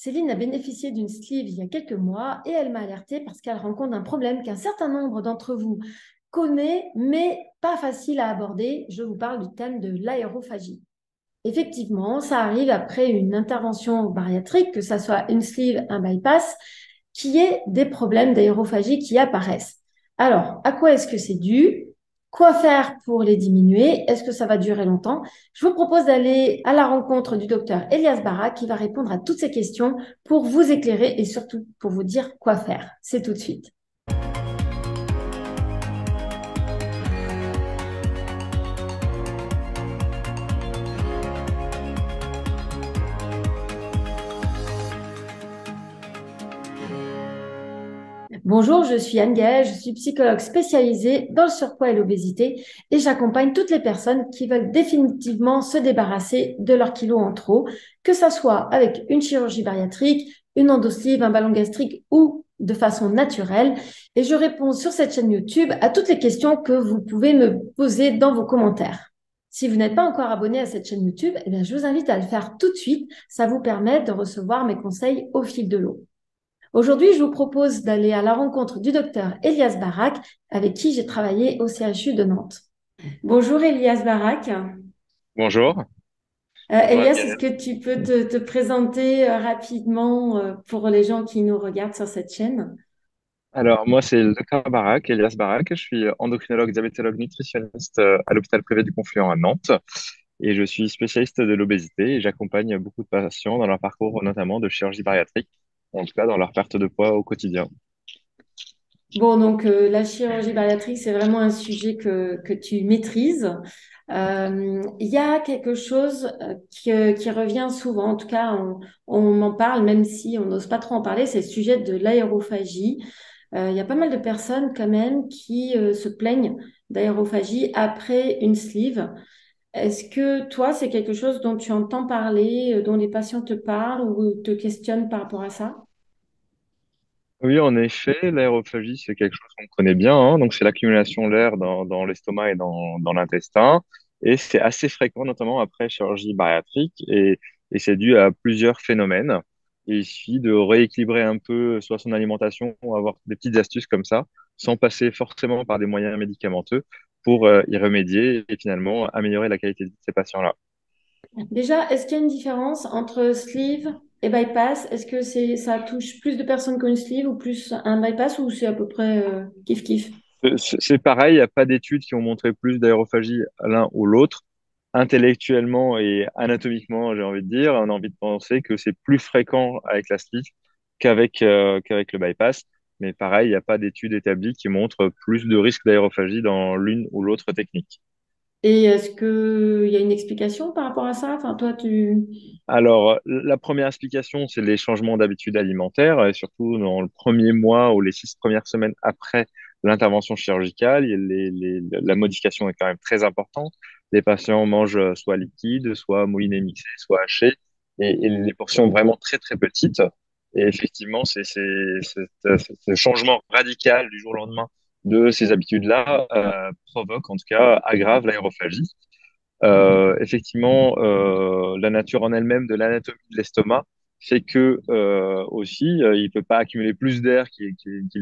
Céline a bénéficié d'une sleeve il y a quelques mois et elle m'a alertée parce qu'elle rencontre un problème qu'un certain nombre d'entre vous connaît, mais pas facile à aborder. Je vous parle du thème de l'aérophagie. Effectivement, ça arrive après une intervention bariatrique, que ça soit une sleeve, un bypass, qui est des problèmes d'aérophagie qui apparaissent. Alors, à quoi est-ce que c'est dû? Quoi faire pour les diminuer? Est-ce que ça va durer longtemps? Je vous propose d'aller à la rencontre du docteur Elias Barak qui va répondre à toutes ces questions pour vous éclairer et surtout pour vous dire quoi faire. C'est tout de suite. Bonjour, je suis Anne-Gaëlle, je suis psychologue spécialisée dans le surpoids et l'obésité et j'accompagne toutes les personnes qui veulent définitivement se débarrasser de leurs kilos en trop, que ça soit avec une chirurgie bariatrique, une endosleeve, un ballon gastrique ou de façon naturelle. Et je réponds sur cette chaîne YouTube à toutes les questions que vous pouvez me poser dans vos commentaires. Si vous n'êtes pas encore abonné à cette chaîne YouTube, eh bien, je vous invite à le faire tout de suite. Ça vous permet de recevoir mes conseils au fil de l'eau. Aujourd'hui, je vous propose d'aller à la rencontre du docteur Elias Barak, avec qui j'ai travaillé au CHU de Nantes. Bonjour Elias Barak. Bonjour. Bonjour Elias, est-ce Anne-Gaëlle. que tu peux te présenter rapidement pour les gens qui nous regardent sur cette chaîne? Alors, moi, c'est le docteur Barak, Elias Barak. Je suis endocrinologue, diabétologue, nutritionniste à l'hôpital privé du Confluent à Nantes. Et je suis spécialiste de l'obésité et j'accompagne beaucoup de patients dans leur parcours, notamment de chirurgie bariatrique, en tout cas dans leur perte de poids au quotidien. Bon, donc la chirurgie bariatrique, c'est vraiment un sujet que tu maîtrises. Il y a quelque chose qui revient souvent, en tout cas, on m'en parle, même si on n'ose pas trop en parler, c'est le sujet de l'aérophagie. Il y a pas mal de personnes quand même qui se plaignent d'aérophagie après une sleeve. Est-ce que toi, c'est quelque chose dont tu entends parler, dont les patients te parlent ou te questionnent par rapport à ça? Oui, en effet, l'aérophagie, c'est quelque chose qu'on connaît bien, hein. Donc, c'est l'accumulation d'air dans l'estomac et dans l'intestin. Et c'est assez fréquent, notamment après chirurgie bariatrique. Et c'est dû à plusieurs phénomènes. Et il suffit de rééquilibrer un peu soit son alimentation ou avoir des petites astuces comme ça, sans passer forcément par des moyens médicamenteux pour y remédier et finalement améliorer la qualité de vie de ces patients-là. Déjà, est-ce qu'il y a une différence entre sleeve et bypass? Est-ce que ça touche plus de personnes qu'une sleeve ou plus un bypass ou c'est à peu près kiff-kiff? C'est pareil, il n'y a pas d'études qui ont montré plus d'aérophagie à l'un ou l'autre. Intellectuellement et anatomiquement, j'ai envie de dire, on a envie de penser que c'est plus fréquent avec la sleeve qu'avec le bypass. Mais pareil, il n'y a pas d'études établies qui montrent plus de risque d'aérophagie dans l'une ou l'autre technique. Et est-ce qu'il y a une explication par rapport à ça? Enfin, toi, tu... Alors, la première explication, c'est les changements d'habitude alimentaire, et surtout dans le premier mois ou les 6 premières semaines après l'intervention chirurgicale, la modification est quand même très importante. Les patients mangent soit liquide, soit mouliné mixé, soit haché, et les portions vraiment très très petites. Et effectivement, ce changement radical du jour au lendemain de ces habitudes-là provoque, en tout cas, aggrave l'aérophagie. Effectivement, la nature en elle-même de l'anatomie de l'estomac fait que aussi, il peut pas accumuler plus d'air qu'il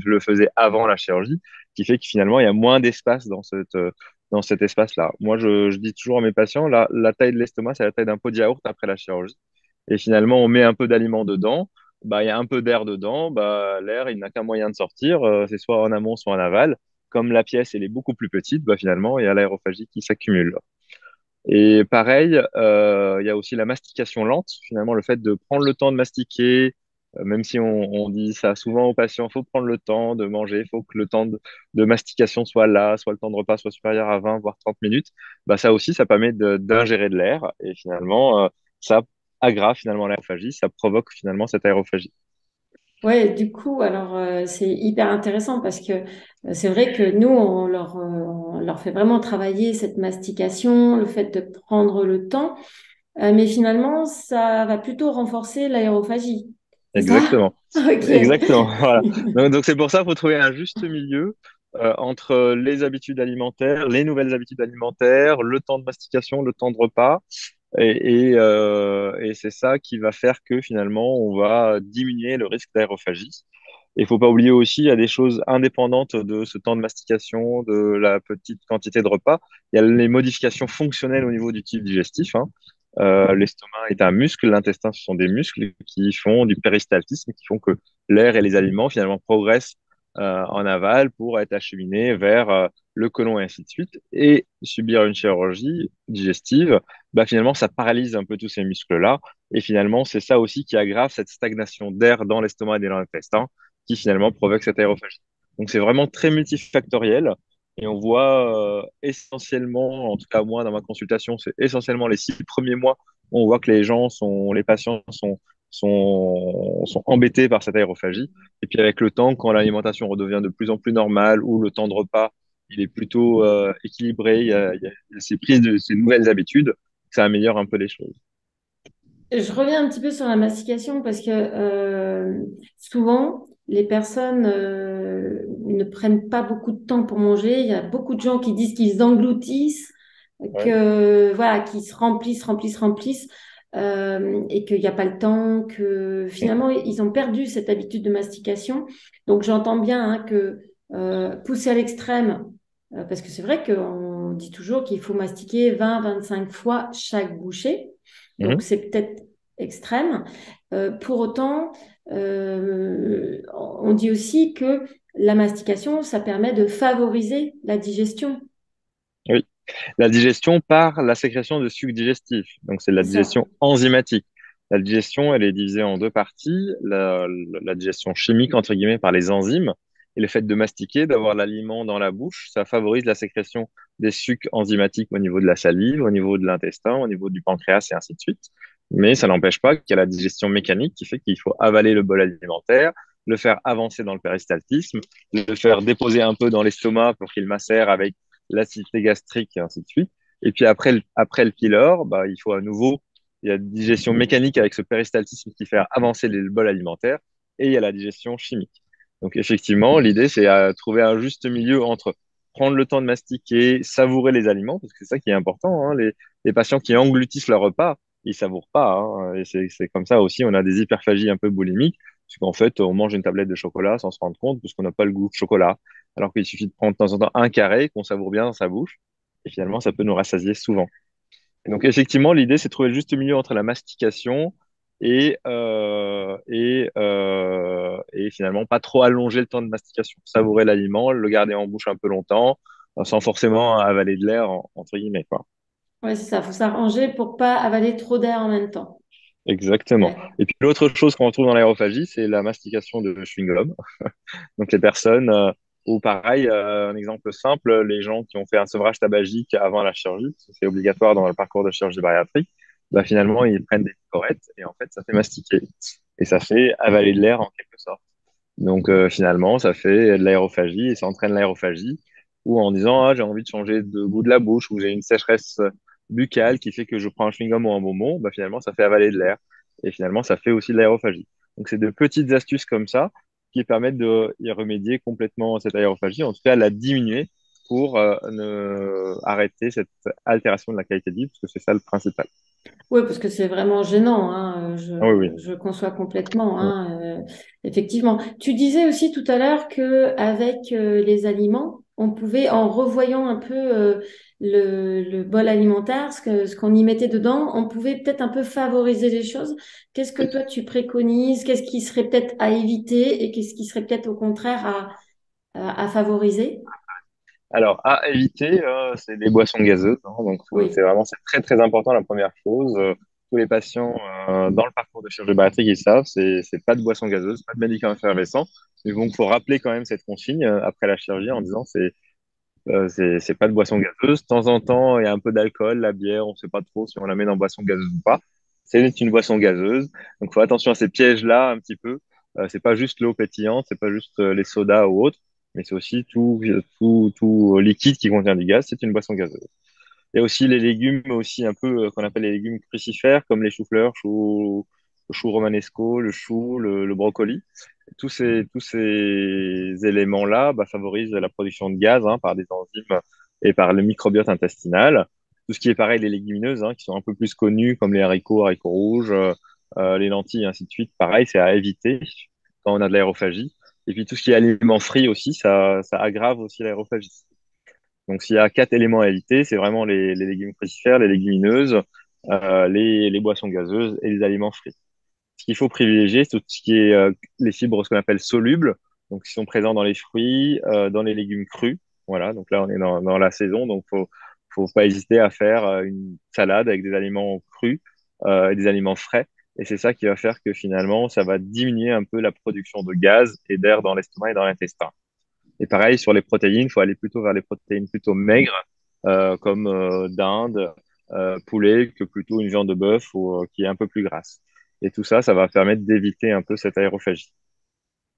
le faisait avant la chirurgie, qui fait que finalement, il y a moins d'espace dans cet espace-là. Moi, je dis toujours à mes patients, la taille de l'estomac, c'est la taille d'un pot de yaourt après la chirurgie. Et finalement, on met un peu d'aliments dedans, bah, il y a un peu d'air dedans, bah, l'air, il n'a qu'un moyen de sortir, c'est soit en amont, soit en aval. Comme la pièce, elle est beaucoup plus petite, bah, finalement, il y a l'aérophagie qui s'accumule. Et pareil, il y a aussi la mastication lente, finalement, le fait de prendre le temps de mastiquer, même si on dit ça souvent aux patients, il faut prendre le temps de manger, il faut que le temps de mastication soit là, soit le temps de repas soit supérieur à 20, voire 30 minutes. Bah, ça aussi, ça permet d'ingérer de l'air et finalement, ça aggrave finalement l'aérophagie, ça provoque finalement cette aérophagie. Ouais, du coup, alors c'est hyper intéressant parce que c'est vrai que nous, on leur fait vraiment travailler cette mastication, le fait de prendre le temps, mais finalement, ça va plutôt renforcer l'aérophagie. C'est ça? Exactement. Ok. Exactement. Voilà. Donc c'est pour ça qu'il faut trouver un juste milieu entre les habitudes alimentaires, les nouvelles habitudes alimentaires, le temps de mastication, le temps de repas, Et c'est ça qui va faire que finalement, on va diminuer le risque d'aérophagie. Et il faut pas oublier aussi, il y a des choses indépendantes de ce temps de mastication, de la petite quantité de repas. Il y a les modifications fonctionnelles au niveau du tube digestif, hein. L'estomac est un muscle, l'intestin, ce sont des muscles qui font du péristaltisme, qui font que l'air et les aliments finalement progressent en aval pour être acheminés vers le côlon et ainsi de suite. Et subir une chirurgie digestive, bah, finalement, ça paralyse un peu tous ces muscles-là. Et finalement, c'est ça aussi qui aggrave cette stagnation d'air dans l'estomac et dans l'intestin, qui finalement provoque cette aérophagie. Donc, c'est vraiment très multifactoriel. Et on voit essentiellement, en tout cas moi dans ma consultation, c'est essentiellement les 6 premiers mois, on voit que les patients sont embêtés par cette aérophagie. Et puis avec le temps, quand l'alimentation redevient de plus en plus normale, ou le temps de repas, il est plutôt équilibré, il y a ces prises de ces nouvelles habitudes, ça améliore un peu les choses. Je reviens un petit peu sur la mastication parce que souvent, les personnes ne prennent pas beaucoup de temps pour manger. Il y a beaucoup de gens qui disent qu'ils engloutissent, Ouais. que voilà, qu'ils se remplissent, et qu'il n'y a pas le temps, que finalement, ils ont perdu cette habitude de mastication. Donc, j'entends bien hein, que pousser à l'extrême, parce que c'est vrai qu'on dit toujours qu'il faut mastiquer 20-25 fois chaque bouchée. Donc, Mhm. c'est peut-être extrême. Pour autant, on dit aussi que la mastication, ça permet de favoriser la digestion. Oui. La digestion par la sécrétion de sucs digestifs. Donc, c'est la C'est ça. digestion enzymatique. La digestion, elle est divisée en deux parties. La digestion chimique, entre guillemets, par les enzymes. Et le fait de mastiquer, d'avoir l'aliment dans la bouche, ça favorise la sécrétion des sucs enzymatiques au niveau de la salive, au niveau de l'intestin, au niveau du pancréas et ainsi de suite. Mais ça n'empêche pas qu'il y a la digestion mécanique qui fait qu'il faut avaler le bol alimentaire, le faire avancer dans le péristaltisme, le faire déposer un peu dans l'estomac pour qu'il macère avec l'acidité gastrique et ainsi de suite. Et puis après le pylore, bah, il faut à nouveau, il y a digestion mécanique avec ce péristaltisme qui fait avancer le bol alimentaire et il y a la digestion chimique. Donc effectivement, l'idée, c'est à trouver un juste milieu entre prendre le temps de mastiquer, savourer les aliments, parce que c'est ça qui est important, hein. Les patients qui englutissent leur repas, ils savourent pas, hein. Et c'est comme ça aussi, on a des hyperphagies un peu boulimiques, parce qu'en fait, on mange une tablette de chocolat sans se rendre compte, parce qu'on n'a pas le goût de chocolat alors qu'il suffit de prendre de temps en temps un carré qu'on savoure bien dans sa bouche, et finalement, ça peut nous rassasier souvent. Et donc, effectivement, l'idée, c'est de trouver le juste milieu entre la mastication et finalement pas trop allonger le temps de mastication. Savourer l'aliment, le garder en bouche un peu longtemps, sans forcément avaler de l'air, entre guillemets, quoi. Ouais, c'est ça. Il faut s'arranger pour pas avaler trop d'air en même temps. Exactement. Ouais. Et puis l'autre chose qu'on retrouve dans l'aérophagie, c'est la mastication de chewing-gum. Donc les personnes, ou pareil, un exemple simple, les gens qui ont fait un sevrage tabagique avant la chirurgie, parce que c'est obligatoire dans le parcours de chirurgie bariatrique, bah, finalement ils prennent des cigarettes et en fait ça fait mastiquer et ça fait avaler de l'air en quelque sorte. Donc finalement ça fait de l'aérophagie et ça entraîne l'aérophagie ou en disant ah j'ai envie de changer de goût de la bouche ou j'ai une sécheresse buccale qui fait que je prends un chewing-gum ou un bonbon, bah, finalement ça fait avaler de l'air et finalement ça fait aussi de l'aérophagie. Donc c'est de petites astuces comme ça qui permettent de y remédier complètement à cette aérophagie, en tout cas la diminuer pour arrêter cette altération de la qualité de vie, parce que c'est ça le principal. Oui, parce que c'est vraiment gênant, hein. Ah oui, Je conçois complètement, oui. hein, effectivement. Tu disais aussi tout à l'heure que avec les aliments, on pouvait, en revoyant un peu le bol alimentaire, ce qu'on y mettait dedans, on pouvait peut-être un peu favoriser les choses. Qu'est-ce que toi tu préconises? Qu'est-ce qui serait peut-être à éviter et qu'est-ce qui serait peut-être au contraire à favoriser? Alors, à éviter, c'est les boissons gazeuses, hein. Donc, Oui. c'est vraiment, c'est très, très important la première chose. Tous les patients dans le parcours de chirurgie bariatrique, ils savent, c'est pas de boissons gazeuses, pas de médicaments effervescents. Mais bon, il faut rappeler quand même cette consigne après la chirurgie en disant c'est pas de boisson gazeuse. De temps en temps, il y a un peu d'alcool, la bière, on sait pas trop si on la met dans boisson gazeuse ou pas. C'est une boisson gazeuse. Donc, faut attention à ces pièges-là un petit peu. C'est pas juste l'eau pétillante, c'est pas juste les sodas ou autres, mais c'est aussi tout liquide qui contient du gaz, c'est une boisson gazeuse. Il y a aussi les légumes, aussi un peu qu'on appelle les légumes crucifères, comme les choux-fleurs, le chou romanesco, le chou, le brocoli. Tous ces éléments-là bah, favorisent la production de gaz hein, par des enzymes et par le microbiote intestinal. Tout ce qui est pareil, les légumineuses, hein, qui sont un peu plus connues, comme les haricots rouges, les lentilles, et ainsi de suite. Pareil, c'est à éviter quand on a de l'aérophagie. Et puis tout ce qui est aliments frits aussi, ça aggrave aussi l'aérophagie. Donc s'il y a 4 éléments à éviter, c'est vraiment les légumes crucifères, les légumineuses, les boissons gazeuses et les aliments frits. Ce qu'il faut privilégier, c'est tout ce qui est les fibres, ce qu'on appelle solubles, donc qui sont présents dans les fruits, dans les légumes crus. Voilà, donc là on est dans la saison, donc faut pas hésiter à faire une salade avec des aliments crus et des aliments frais. Et c'est ça qui va faire que finalement, ça va diminuer un peu la production de gaz et d'air dans l'estomac et dans l'intestin. Et pareil, sur les protéines, il faut aller plutôt vers les protéines plutôt maigres, comme dinde, poulet, que plutôt une viande de bœuf ou qui est un peu plus grasse. Et tout ça, ça va permettre d'éviter un peu cette aérophagie.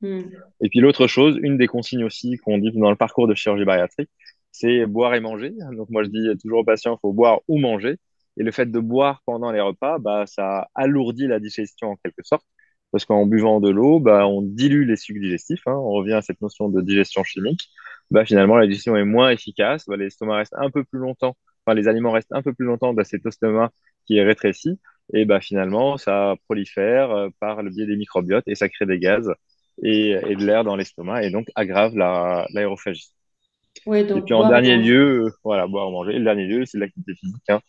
Hmm. Et puis l'autre chose, une des consignes aussi qu'on dit dans le parcours de chirurgie bariatrique, c'est boire et manger. Donc moi je dis toujours aux patients, il faut boire ou manger. Et le fait de boire pendant les repas, bah, ça alourdit la digestion en quelque sorte. Parce qu'en buvant de l'eau, bah, on dilue les sucs digestifs, hein. On revient à cette notion de digestion chimique. Bah, finalement, la digestion est moins efficace. Bah, l'estomac reste un peu plus longtemps, enfin, les aliments restent un peu plus longtemps dans cet estomac qui est rétréci. Et bah, finalement, ça prolifère par le biais des microbiotes et ça crée des gaz et de l'air dans l'estomac et donc aggrave l'aérophagie. Oui, Et donc puis en boire et dernier manger. lieu, voilà, boire, manger. Et le dernier lieu, c'est l'activité physique, hein.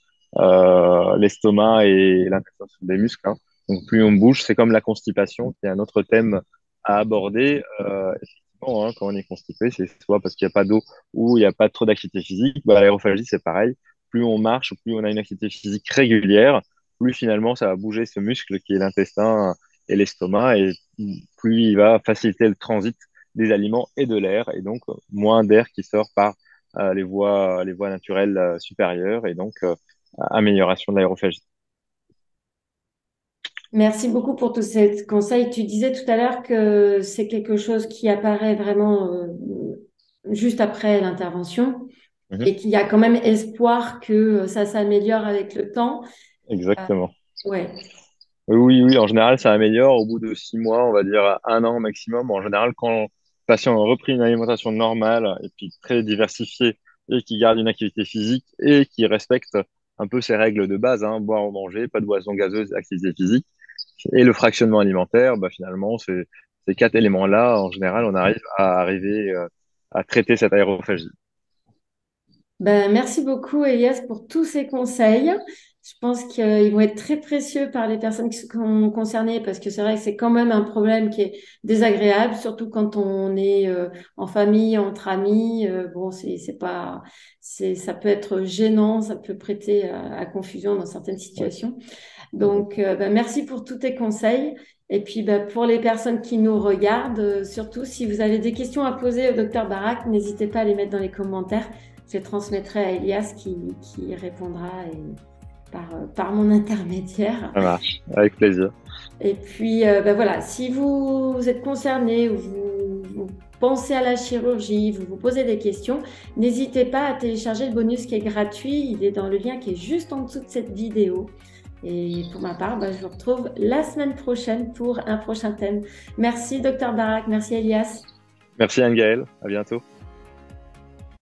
L'estomac et l'intestin sont des muscles, hein. Donc plus on bouge, c'est comme la constipation, qui est un autre thème à aborder. Effectivement, hein, quand on est constipé, c'est soit parce qu'il n'y a pas d'eau ou il n'y a pas trop d'activité physique. Bah, l'aérophagie, c'est pareil. Plus on marche, plus on a une activité physique régulière, plus finalement ça va bouger ce muscle qui est l'intestin et l'estomac, et plus il va faciliter le transit des aliments et de l'air, et donc moins d'air qui sort par les voies naturelles supérieures, et donc amélioration de l'aérophagie. Merci beaucoup pour tous ces conseils. Tu disais tout à l'heure que c'est quelque chose qui apparaît vraiment juste après l'intervention Mhm. et qu'il y a quand même espoir que ça s'améliore avec le temps. Exactement. Ouais. Oui, oui, en général, ça améliore au bout de 6 mois, on va dire 1 an maximum. En général, quand le patient a repris une alimentation normale et puis très diversifiée et qui garde une activité physique et qui respecte un peu ses règles de base, hein, boire ou manger, pas de boisson gazeuse, activité physique, et le fractionnement alimentaire, bah, finalement, ces 4 éléments-là, en général, on arrive à arriver à traiter cette aérophagie. Ben, merci beaucoup, Elias, pour tous ces conseils. Je pense qu'ils vont être très précieux par les personnes qui sont concernées parce que c'est vrai que c'est quand même un problème qui est désagréable, surtout quand on est en famille, entre amis. Bon, c'est pas, ça peut être gênant, ça peut prêter à confusion dans certaines Ouais. situations. Mhm. Donc, ben, merci pour tous tes conseils. Et puis, ben, pour les personnes qui nous regardent, surtout si vous avez des questions à poser au docteur Barak, n'hésitez pas à les mettre dans les commentaires. Je les transmettrai à Elias qui répondra par mon intermédiaire. Ça marche, avec plaisir. Et puis, ben voilà, si vous êtes concerné ou vous pensez à la chirurgie, vous vous posez des questions, n'hésitez pas à télécharger le bonus qui est gratuit. Il est dans le lien qui est juste en dessous de cette vidéo. Et pour ma part, ben, je vous retrouve la semaine prochaine pour un prochain thème. Merci, docteur Barak. Merci, Elias. Merci Anne-Gaëlle, à bientôt.